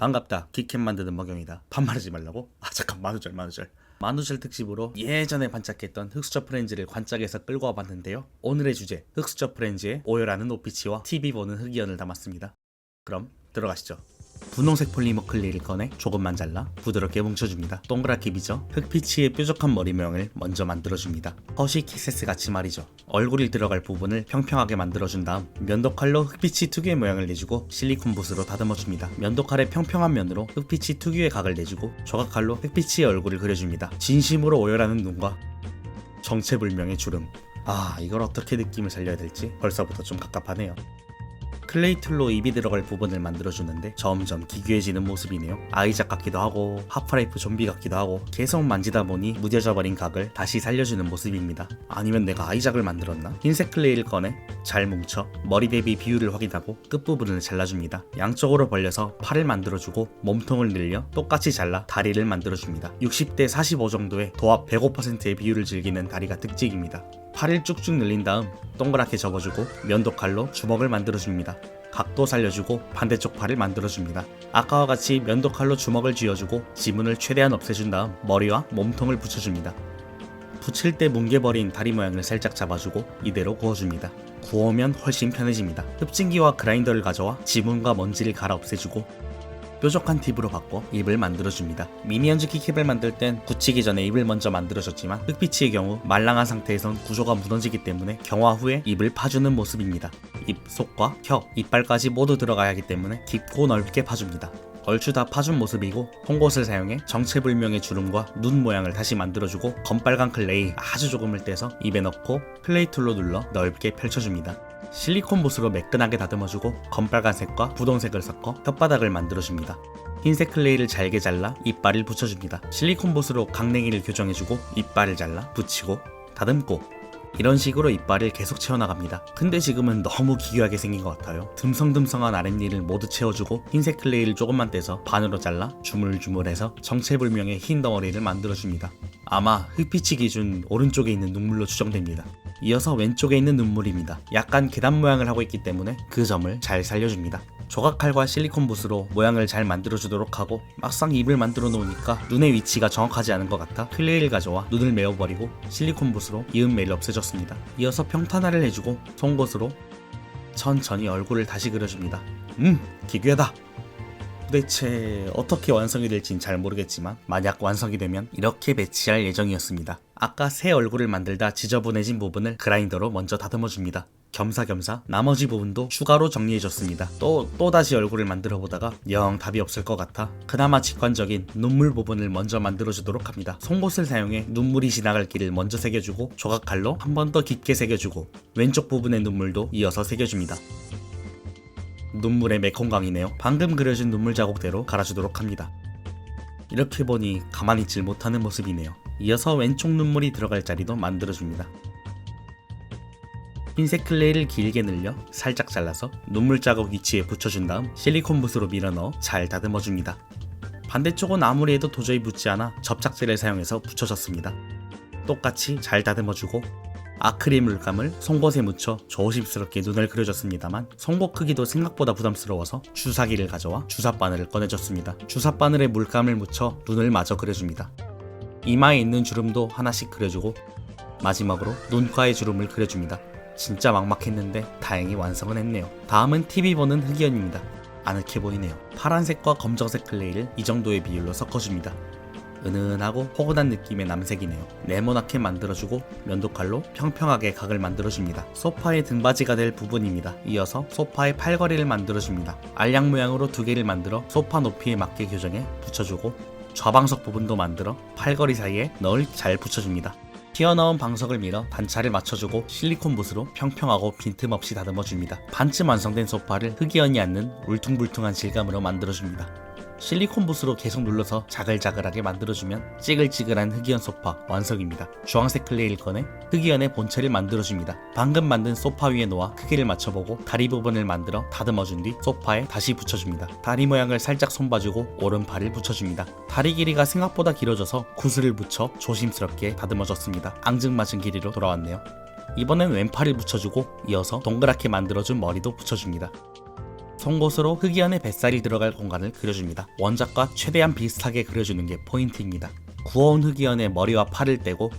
반갑다. 키캠 만드는 먹영이다. 반말하지 말라고? 잠깐 만우절 특집으로 예전에 반짝했던 흑수저 프렌즈를 관짝에서 끌고 와봤는데요. 오늘의 주제 흑수저 프렌즈의 오열하는 오피치와 TV 보는 흑이언을 담았습니다. 그럼 들어가시죠. 분홍색 폴리머 클레이를 꺼내 조금만 잘라 부드럽게 뭉쳐줍니다. 동그랗게 빚어 흑피치의 뾰족한 머리 모양을 먼저 만들어줍니다. 허쉬키세스 같이 말이죠. 얼굴이 들어갈 부분을 평평하게 만들어준 다음 면도칼로 흑피치 특유의 모양을 내주고 실리콘 붓으로 다듬어줍니다. 면도칼의 평평한 면으로 흑피치 특유의 각을 내주고 조각칼로 흑피치의 얼굴을 그려줍니다. 진심으로 오열하는 눈과 정체불명의 주름. 이걸 어떻게 느낌을 살려야 될지 벌써부터 좀 갑갑하네요. 클레이 툴로 입이 들어갈 부분을 만들어주는데 점점 기괴해지는 모습이네요. 아이작 같기도 하고 하프라이프 좀비 같기도 하고 계속 만지다 보니 무뎌져 버린 각을 다시 살려주는 모습입니다. 아니면 내가 아이작을 만들었나? 흰색 클레이를 꺼내 잘 뭉쳐 머리 대비 비율을 확인하고 끝부분을 잘라줍니다. 양쪽으로 벌려서 팔을 만들어주고 몸통을 늘려 똑같이 잘라 다리를 만들어줍니다. 60대 45 정도의 도합 105%의 비율을 즐기는 다리가 특징입니다. 팔을 쭉쭉 늘린 다음 동그랗게 접어주고 면도칼로 주먹을 만들어줍니다. 각도 살려주고 반대쪽 팔을 만들어줍니다. 아까와 같이 면도칼로 주먹을 쥐어주고 지문을 최대한 없애준 다음 머리와 몸통을 붙여줍니다. 붙일 때 뭉개버린 다리 모양을 살짝 잡아주고 이대로 구워줍니다. 구우면 훨씬 편해집니다. 흡진기와 그라인더를 가져와 지문과 먼지를 갈아 없애주고 뾰족한 팁으로 바꿔 입을 만들어줍니다. 미니언즈 키캡을 만들 땐 굳히기 전에 입을 먼저 만들어줬지만 흑피치의 경우 말랑한 상태에선 구조가 무너지기 때문에 경화 후에 입을 파주는 모습입니다. 입, 속과 혀, 이빨까지 모두 들어가야 하기 때문에 깊고 넓게 파줍니다. 얼추 다 파준 모습이고 송곳을 사용해 정체불명의 주름과 눈 모양을 다시 만들어주고 검빨간 클레이 아주 조금을 떼서 입에 넣고 클레이 툴로 눌러 넓게 펼쳐줍니다. 실리콘 붓으로 매끈하게 다듬어주고 검빨간색과 분홍색을 섞어 혓바닥을 만들어줍니다. 흰색 클레이를 잘게 잘라 이빨을 붙여줍니다. 실리콘 붓으로 강냉이를 교정해주고 이빨을 잘라 붙이고 다듬고 이런 식으로 이빨을 계속 채워나갑니다. 근데 지금은 너무 기괴하게 생긴 것 같아요. 듬성듬성한 아랫니를 모두 채워주고 흰색 클레이를 조금만 떼서 반으로 잘라 주물주물해서 정체불명의 흰 덩어리를 만들어줍니다. 아마 흑피치 기준 오른쪽에 있는 눈물로 추정됩니다. 이어서 왼쪽에 있는 눈물입니다. 약간 계단 모양을 하고 있기 때문에 그 점을 잘 살려줍니다. 조각칼과 실리콘 붓으로 모양을 잘 만들어주도록 하고 막상 입을 만들어 놓으니까 눈의 위치가 정확하지 않은 것 같아 클레이를 가져와 눈을 메워버리고 실리콘 붓으로 이음매를 없애줬습니다. 이어서 평탄화를 해주고 송곳으로 천천히 얼굴을 다시 그려줍니다. 기괴하다! 도대체 어떻게 완성이 될진 잘 모르겠지만 만약 완성이 되면 이렇게 배치할 예정이었습니다. 아까 새 얼굴을 만들다 지저분해진 부분을 그라인더로 먼저 다듬어줍니다. 겸사겸사 나머지 부분도 추가로 정리해줬습니다. 또다시 얼굴을 만들어보다가 영 답이 없을 것 같아 그나마 직관적인 눈물 부분을 먼저 만들어주도록 합니다. 송곳을 사용해 눈물이 지나갈 길을 먼저 새겨주고 조각칼로 한 번 더 깊게 새겨주고 왼쪽 부분의 눈물도 이어서 새겨줍니다. 눈물의 메콩강이네요. 방금 그려준 눈물 자국대로 갈아주도록 합니다. 이렇게 보니 가만히 있질 못하는 모습이네요. 이어서 왼쪽 눈물이 들어갈 자리도 만들어줍니다. 흰색 클레이를 길게 늘려 살짝 잘라서 눈물 자국 위치에 붙여준 다음 실리콘 붓으로 밀어넣어 잘 다듬어줍니다. 반대쪽은 아무리 해도 도저히 붙지 않아 접착제를 사용해서 붙여줬습니다. 똑같이 잘 다듬어주고 아크릴 물감을 송곳에 묻혀 조심스럽게 눈을 그려줬습니다만 송곳 크기도 생각보다 부담스러워서 주사기를 가져와 주사바늘을 꺼내줬습니다. 주사바늘에 물감을 묻혀 눈을 마저 그려줍니다. 이마에 있는 주름도 하나씩 그려주고 마지막으로 눈가의 주름을 그려줍니다. 진짜 막막했는데 다행히 완성은 했네요. 다음은 TV 보는 흑이언입니다. 아늑해 보이네요. 파란색과 검정색 클레이를 이 정도의 비율로 섞어줍니다. 은은하고 포근한 느낌의 남색이네요. 네모나게 만들어주고 면도칼로 평평하게 각을 만들어줍니다. 소파의 등받이가 될 부분입니다. 이어서 소파의 팔걸이를 만들어줍니다. 알약 모양으로 두 개를 만들어 소파 높이에 맞게 교정해 붙여주고 좌방석 부분도 만들어 팔걸이 사이에 널 잘 붙여줍니다. 튀어나온 방석을 밀어 단차를 맞춰주고 실리콘 붓으로 평평하고 빈틈없이 다듬어줍니다. 반쯤 완성된 소파를 흑이언이 앉는 울퉁불퉁한 질감으로 만들어줍니다. 실리콘 붓으로 계속 눌러서 자글자글하게 만들어주면 찌글찌글한 흑이언 소파 완성입니다. 주황색 클레이를 꺼내 흑이언의 본체를 만들어줍니다. 방금 만든 소파 위에 놓아 크기를 맞춰보고 다리 부분을 만들어 다듬어준 뒤 소파에 다시 붙여줍니다. 다리 모양을 살짝 손봐주고 오른팔을 붙여줍니다. 다리 길이가 생각보다 길어져서 구슬을 붙여 조심스럽게 다듬어줬습니다. 앙증맞은 길이로 돌아왔네요. 이번엔 왼팔을 붙여주고 이어서 동그랗게 만들어준 머리도 붙여줍니다. 송곳으로 흑이언의 뱃살이 들어갈 공간을 그려줍니다. 원작과 최대한 비슷하게 그려주는 게 포인트입니다. 구워온 흑이언의 머리와 팔을 떼고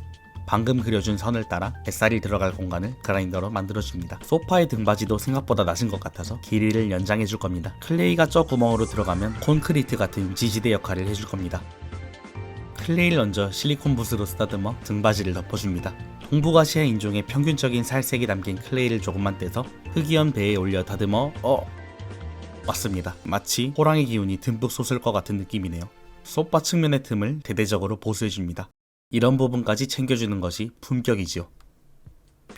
방금 그려준 선을 따라 뱃살이 들어갈 공간을 그라인더로 만들어줍니다. 소파의 등받이도 생각보다 낮은 것 같아서 길이를 연장해줄 겁니다. 클레이가 저 구멍으로 들어가면 콘크리트 같은 지지대 역할을 해줄 겁니다. 클레이를 얹어 실리콘 붓으로 쓰다듬어 등받이를 덮어줍니다. 동북아시아 인종의 평균적인 살색이 담긴 클레이를 조금만 떼서 흑이언 배에 올려 다듬어 맞습니다. 마치 호랑이 기운이 듬뿍 솟을 것 같은 느낌이네요. 소파 측면의 틈을 대대적으로 보수해줍니다. 이런 부분까지 챙겨주는 것이 품격이지요.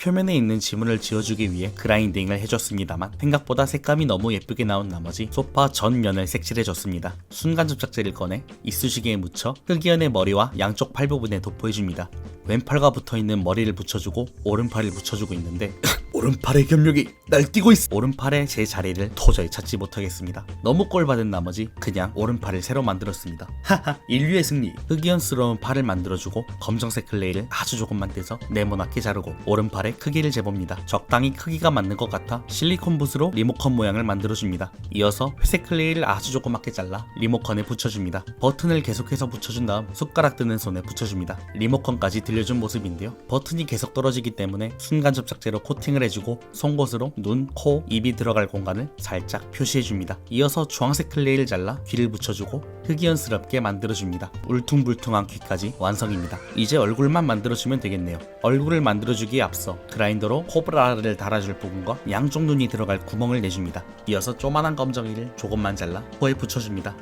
표면에 있는 지문을 지워주기 위해 그라인딩을 해줬습니다만 생각보다 색감이 너무 예쁘게 나온 나머지 소파 전면을 색칠해줬습니다. 순간 접착제를 꺼내 이쑤시개에 묻혀 흑이언의 머리와 양쪽 팔 부분에 도포해줍니다. 왼팔과 붙어있는 머리를 붙여주고 오른팔을 붙여주고 있는데 오른팔의 견력이 날뛰고 있어. 오른팔의 제 자리를 도저히 찾지 못하겠습니다. 너무 꼴받은 나머지 그냥 오른팔을 새로 만들었습니다. 하하, 인류의 승리. 흑이언스러운 팔을 만들어주고 검정색 클레이를 아주 조금만 떼서 네모나게 자르고 오른팔의 크기를 재봅니다. 적당히 크기가 맞는 것 같아 실리콘 붓으로 리모컨 모양을 만들어줍니다. 이어서 회색 클레이를 아주 조그맣게 잘라 리모컨에 붙여줍니다. 버튼을 계속해서 붙여준 다음 숟가락 드는 손에 붙여줍니다. 리모컨까지 들려준 모습인데요. 버튼이 계속 떨어지기 때문에 순간 접착제로 코팅을 해주고 송곳으로 눈, 코, 입이 들어갈 공간을 살짝 표시해줍니다. 이어서 주황색 클레이를 잘라 귀를 붙여주고 흑이언스럽게 만들어줍니다. 울퉁불퉁한 귀까지 완성입니다. 이제 얼굴만 만들어주면 되겠네요. 얼굴을 만들어주기에 앞서 그라인더로 코브라를 달아줄 부분과 양쪽 눈이 들어갈 구멍을 내줍니다. 이어서 조만한 검정이를 조금만 잘라 코에 붙여줍니다.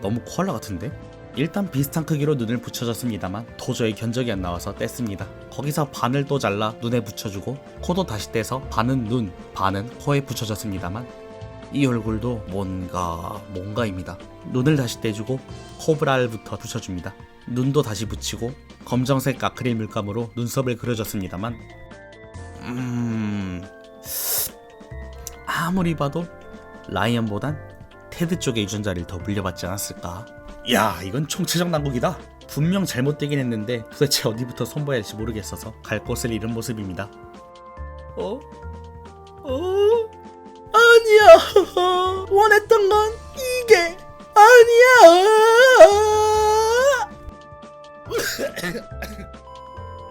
너무 코알라 같은데? 일단 비슷한 크기로 눈을 붙여줬습니다만 도저히 견적이 안 나와서 뗐습니다. 거기서 반을 또 잘라 눈에 붙여주고 코도 다시 떼서 반은 눈, 반은 코에 붙여줬습니다만 이 얼굴도 뭔가입니다. 눈을 다시 떼주고 코브랄부터 붙여줍니다. 눈도 다시 붙이고 검정색 아크릴 물감으로 눈썹을 그려줬습니다만 아무리 봐도 라이언보단 테드 쪽의 유전자를 더 물려받지 않았을까. 야, 이건 총체적 난국이다. 분명 잘못되긴 했는데 도대체 어디부터 손봐야 할지 모르겠어서 갈 곳을 잃은 모습입니다. 아니야. 원했던 건 이게 아니야.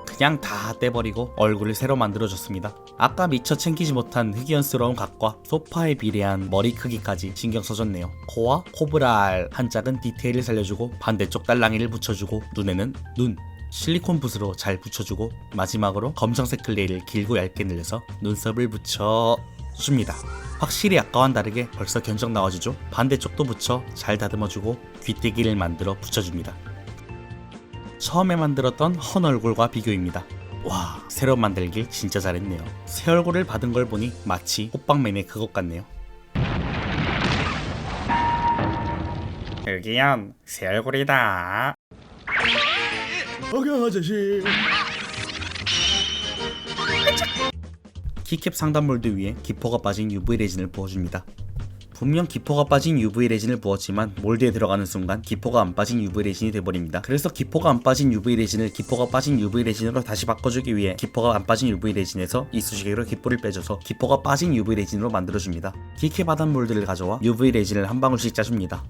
그냥 다 떼버리고 얼굴을 새로 만들어줬습니다. 아까 미처 챙기지 못한 흑이언스러운 각과 소파에 비례한 머리 크기까지 신경 써줬네요. 코와 코브랄 한 짝은 디테일을 살려주고 반대쪽 딸랑이를 붙여주고 눈에는 눈, 실리콘 붓으로 잘 붙여주고 마지막으로 검정색 클레이를 길고 얇게 늘려서 눈썹을 붙여줍니다. 확실히 아까와는 다르게 벌써 견적 나와주죠. 반대쪽도 붙여 잘 다듬어주고 귀때기를 만들어 붙여줍니다. 처음에 만들었던 헌 얼굴과 비교입니다. 와, 새로 만들길 진짜 잘했네요. 새 얼굴을 받은 걸 보니 마치 호빵맨의 그것 같네요. 흑이언, 새 얼굴이다. 어경 아저씨. 키캡 상단 몰드 위에 기포가 빠진 UV 레진을 부어줍니다. 분명 기포가 빠진 UV 레진을 부었지만 몰드에 들어가는 순간 기포가 안 빠진 UV 레진이 돼버립니다. 그래서 기포가 안 빠진 UV 레진을 기포가 빠진 UV 레진으로 다시 바꿔주기 위해 기포가 안 빠진 UV 레진에서 이쑤시개로 기포를 빼줘서 기포가 빠진 UV 레진으로 만들어줍니다. 키캡 하단 몰드를 가져와 UV 레진을 한 방울씩 짜줍니다.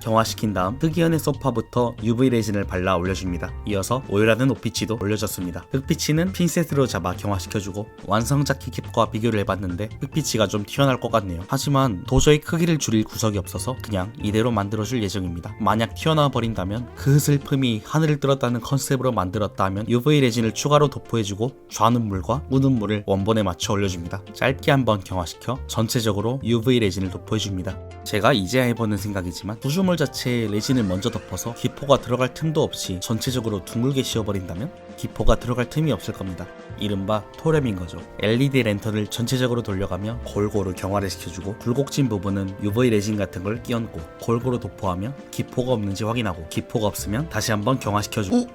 경화시킨 다음 흑이언의 소파부터 UV 레진을 발라 올려줍니다. 이어서 오일하는 오피치도 올려줬습니다. 흑피치는 핀셋으로 잡아 경화시켜주고 완성작 키캡과 비교를 해봤는데 흑피치가 좀 튀어나올 것 같네요. 하지만 도저히 크기를 줄일 구석이 없어서 그냥 이대로 만들어줄 예정입니다. 만약 튀어나와 버린다면 그 슬픔이 하늘을 뚫었다는 컨셉으로 만들었다 하면 UV 레진을 추가로 도포해주고 좌눈물과 우눈물을 원본에 맞춰 올려줍니다. 짧게 한번 경화시켜 전체적으로 UV 레진을 도포해줍니다. 제가 이제야 해보는 생각이지만 구조물 자체에 레진을 먼저 덮어서 기포가 들어갈 틈도 없이 전체적으로 둥글게 씌워버린다면 기포가 들어갈 틈이 없을 겁니다. 이른바 토렴인 거죠. LED 랜턴을 전체적으로 돌려가며 골고루 경화를 시켜주고 굴곡진 부분은 UV 레진 같은 걸 끼얹고 골고루 도포하며 기포가 없는지 확인하고 기포가 없으면 다시 한번 경화시켜주고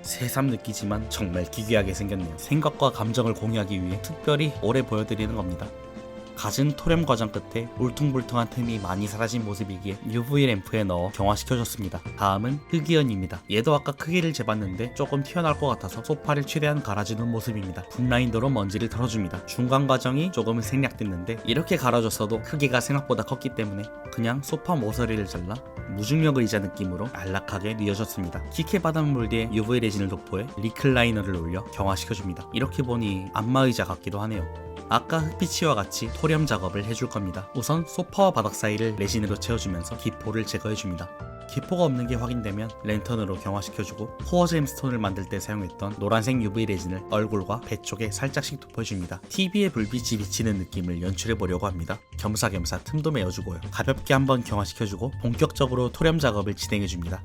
새삼 느끼지만 정말 기괴하게 생겼네요. 생각과 감정을 공유하기 위해 특별히 오래 보여드리는 겁니다. 갖은 토렴 과정 끝에 울퉁불퉁한 틈이 많이 사라진 모습이기에 UV 램프에 넣어 경화시켜줬습니다. 다음은 흑이언입니다. 얘도 아까 크기를 재봤는데 조금 튀어나올 것 같아서 소파를 최대한 갈아주는 모습입니다. 붓라인더로 먼지를 털어줍니다. 중간 과정이 조금은 생략됐는데 이렇게 갈아줬어도 크기가 생각보다 컸기 때문에 그냥 소파 모서리를 잘라 무중력 의자 느낌으로 안락하게 뉘어줬습니다. 키캡 바닥물 뒤에 UV 레진을 도포해 리클라이너를 올려 경화시켜줍니다. 이렇게 보니 안마의자 같기도 하네요. 아까 흑피치와 같이 토렴 작업을 해줄 겁니다. 우선 소파와 바닥 사이를 레진으로 채워주면서 기포를 제거해줍니다. 기포가 없는 게 확인되면 랜턴으로 경화시켜주고 코어 잼스톤을 만들 때 사용했던 노란색 UV 레진을 얼굴과 배 쪽에 살짝씩 도포해줍니다. TV에 불빛이 비치는 느낌을 연출해보려고 합니다. 겸사겸사 틈도 메워주고요. 가볍게 한번 경화시켜주고 본격적으로 토렴 작업을 진행해줍니다.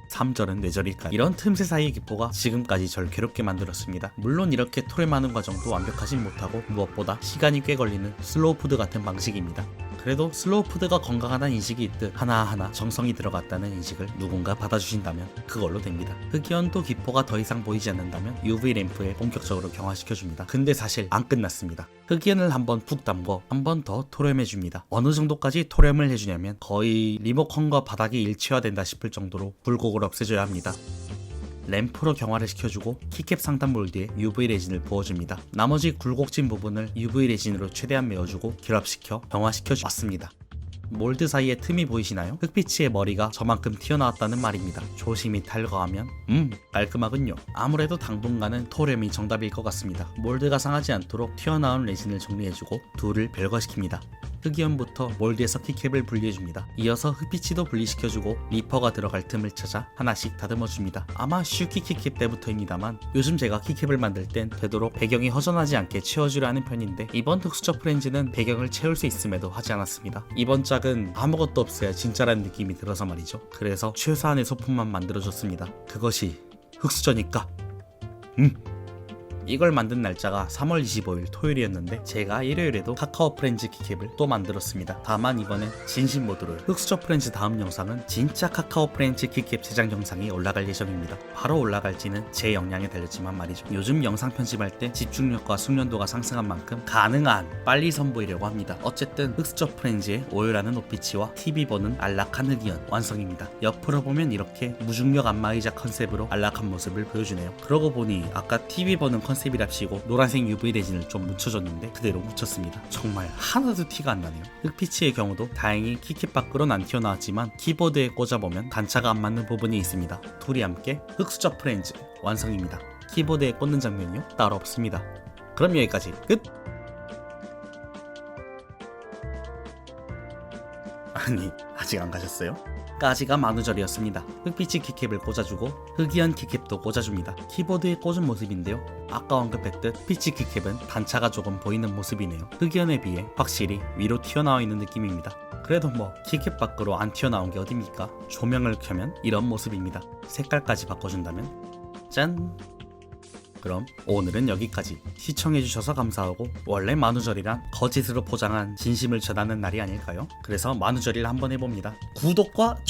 3절은 뇌절일까요? 이런 틈새 사이의 기포가 지금까지 절 괴롭게 만들었습니다. 물론 이렇게 토렴하는 과정도 완벽하진 못하고 무엇보다 시간이 꽤 걸리는 슬로우 푸드 같은 방식입니다. 그래도 슬로우 푸드가 건강하다는 인식이 있듯 하나하나 정성이 들어갔다는 인식을 누군가 받아주신다면 그걸로 됩니다. 흑연도 기포가 더 이상 보이지 않는다면 UV 램프에 본격적으로 경화시켜줍니다. 근데 사실 안 끝났습니다. 흑연을 한번 푹 담궈 한번 더 토렴해줍니다. 어느 정도까지 토렴을 해주냐면 거의 리모컨과 바닥이 일체화된다 싶을 정도로 굴곡을 없애줘야 합니다. 램프로 경화를 시켜주고 키캡 상단 몰드에 UV 레진을 부어줍니다. 나머지 굴곡진 부분을 UV 레진으로 최대한 메워주고 결합시켜 경화시켜주었습니다. 몰드 사이에 틈이 보이시나요? 흑피치의 머리가 저만큼 튀어나왔다는 말입니다. 조심히 탈거하면 깔끔하군요. 아무래도 당분간은 토렴이 정답일 것 같습니다. 몰드가 상하지 않도록 튀어나온 레진을 정리해주고 둘을 별거시킵니다. 흑이언부터 몰드에서 키캡을 분리해줍니다. 이어서 흑피치도 분리시켜주고 리퍼가 들어갈 틈을 찾아 하나씩 다듬어줍니다. 아마 슈키 키캡 때부터입니다만 요즘 제가 키캡을 만들 땐 되도록 배경이 허전하지 않게 채워주려 하는 편인데 이번 흑수저 프렌즈는 배경을 채울 수 있음에도 하지 않았습니다. 이번 짝은 아무것도 없어야 진짜라는 느낌이 들어서 말이죠. 그래서 최소한의 소품만 만들어줬습니다. 그것이 흑수저니까 이걸 만든 날짜가 3월 25일 토요일이었는데 제가 일요일에도 카카오 프렌즈 키캡을 또 만들었습니다. 다만 이번엔 진심 모드로요. 흑수저 프렌즈 다음 영상은 진짜 카카오 프렌즈 키캡 제작 영상이 올라갈 예정입니다. 바로 올라갈지는 제 역량에 달렸지만 말이죠. 요즘 영상 편집할 때 집중력과 숙련도가 상승한 만큼 가능한 빨리 선보이려고 합니다. 어쨌든 흑수저 프렌즈의 오요라는 오피치와 TV 보는 안락한 흑이언 완성입니다. 옆으로 보면 이렇게 무중력 안마의자 컨셉으로 안락한 모습을 보여주네요. 그러고 보니 아까 TV 보는 컨셉이랍시고 노란색 UV 레진을 좀 묻혀줬는데 그대로 묻혔습니다. 정말 하나도 티가 안 나네요. 흑피치의 경우도 다행히 키캡 밖으로는 안 튀어나왔지만 키보드에 꽂아보면 단차가 안 맞는 부분이 있습니다. 둘이 함께 흑수저 프렌즈 완성입니다. 키보드에 꽂는 장면이요? 따로 없습니다. 그럼 여기까지 끝! 아니 아직 안 가셨어요? 까지가 만우절이었습니다. 흑피치 키캡을 꽂아주고 흑이언 키캡도 꽂아줍니다. 키보드에 꽂은 모습인데요. 아까 언급했듯 피치 키캡은 단차가 조금 보이는 모습이네요. 흑이언에 비해 확실히 위로 튀어나와 있는 느낌입니다. 그래도 뭐 키캡 밖으로 안 튀어나온 게 어딥니까? 조명을 켜면 이런 모습입니다. 색깔까지 바꿔준다면 짠! 그럼 오늘은 여기까지. 시청해주셔서 감사하고 원래 만우절이란 거짓으로 포장한 진심을 전하는 날이 아닐까요? 그래서 만우절일 한번 해봅니다. 구독과 좋아요